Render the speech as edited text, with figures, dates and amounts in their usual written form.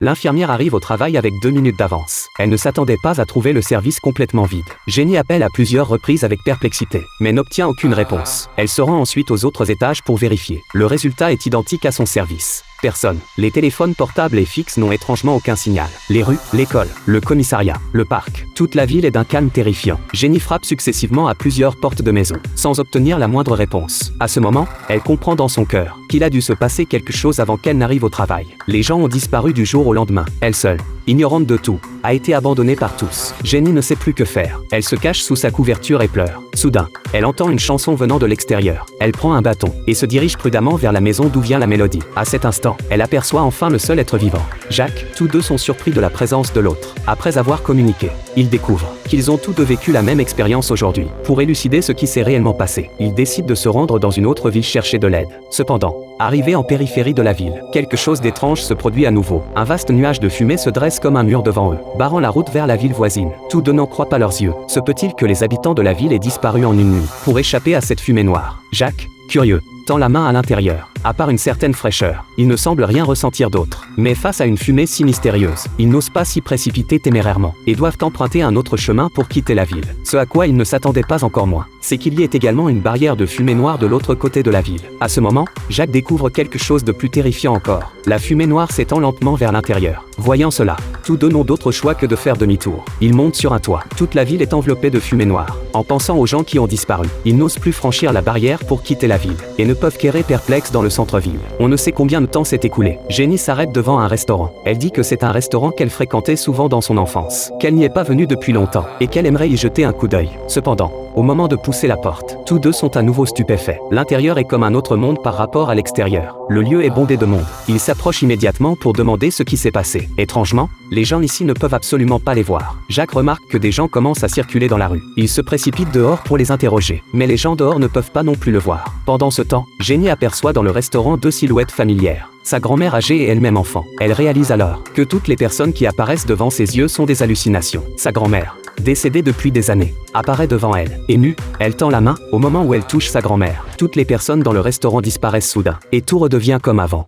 L'infirmière arrive au travail avec 2 minutes d'avance. Elle ne s'attendait pas à trouver le service complètement vide. Jenny appelle à plusieurs reprises avec perplexité, mais n'obtient aucune réponse. Elle se rend ensuite aux autres étages pour vérifier. Le résultat est identique à son service. Personne. Les téléphones portables et fixes n'ont étrangement aucun signal. Les rues, l'école, le commissariat, le parc. Toute la ville est d'un calme terrifiant. Jenny frappe successivement à plusieurs portes de maison, sans obtenir la moindre réponse. À ce moment, elle comprend dans son cœur qu'il a dû se passer quelque chose avant qu'elle n'arrive au travail. Les gens ont disparu du jour au lendemain. Elle seule, ignorante de tout, a été abandonnée par tous. Jenny ne sait plus que faire. Elle se cache sous sa couverture et pleure. Soudain, elle entend une chanson venant de l'extérieur. Elle prend un bâton et se dirige prudemment vers la maison d'où vient la mélodie. À cet instant, elle aperçoit enfin le seul être vivant, Jacques. Tous deux sont surpris de la présence de l'autre. Après avoir communiqué, ils découvrent qu'ils ont tous deux vécu la même expérience aujourd'hui. Pour élucider ce qui s'est réellement passé, ils décident de se rendre dans une autre ville chercher de l'aide. Cependant, arrivés en périphérie de la ville, quelque chose d'étrange se produit à nouveau. Un vaste nuage de fumée se dresse comme un mur devant eux, barrant la route vers la ville voisine. Tous deux n'en croient pas leurs yeux. Se peut-il que les habitants de la ville aient disparu en une nuit pour échapper à cette fumée noire? Jacques, curieux, tend la main à l'intérieur. À part une certaine fraîcheur, il ne semble rien ressentir d'autre. Mais face à une fumée si mystérieuse, ils n'osent pas s'y précipiter témérairement et doivent emprunter un autre chemin pour quitter la ville. Ce à quoi ils ne s'attendaient pas encore moins, c'est qu'il y ait également une barrière de fumée noire de l'autre côté de la ville. À ce moment, Jacques découvre quelque chose de plus terrifiant encore. La fumée noire s'étend lentement vers l'intérieur. Voyant cela, tous deux n'ont d'autre choix que de faire demi-tour. Ils montent sur un toit. Toute la ville est enveloppée de fumée noire. En pensant aux gens qui ont disparu, ils n'osent plus franchir la barrière pour quitter la ville et ne peuvent qu'errer perplexes dans le centre-ville. On ne sait combien de temps s'est écoulé. Jenny s'arrête devant un restaurant. Elle dit que c'est un restaurant qu'elle fréquentait souvent dans son enfance, qu'elle n'y est pas venue depuis longtemps et qu'elle aimerait y jeter un coup d'œil. Cependant, au moment de pousser la porte, tous deux sont à nouveau stupéfaits. L'intérieur est comme un autre monde par rapport à l'extérieur. Le lieu est bondé de monde. Ils s'approchent immédiatement pour demander ce qui s'est passé. Étrangement, les gens ici ne peuvent absolument pas les voir. Jacques remarque que des gens commencent à circuler dans la rue. Il se précipite dehors pour les interroger, mais les gens dehors ne peuvent pas non plus le voir. Pendant ce temps, Jenny aperçoit dans le restaurant 2 silhouettes familières. Sa grand-mère âgée et elle-même enfant. Elle réalise alors que toutes les personnes qui apparaissent devant ses yeux sont des hallucinations. Sa grand-mère, décédée depuis des années, apparaît devant elle. Émue, elle tend la main au moment où elle touche sa grand-mère. Toutes les personnes dans le restaurant disparaissent soudain, et tout redevient comme avant.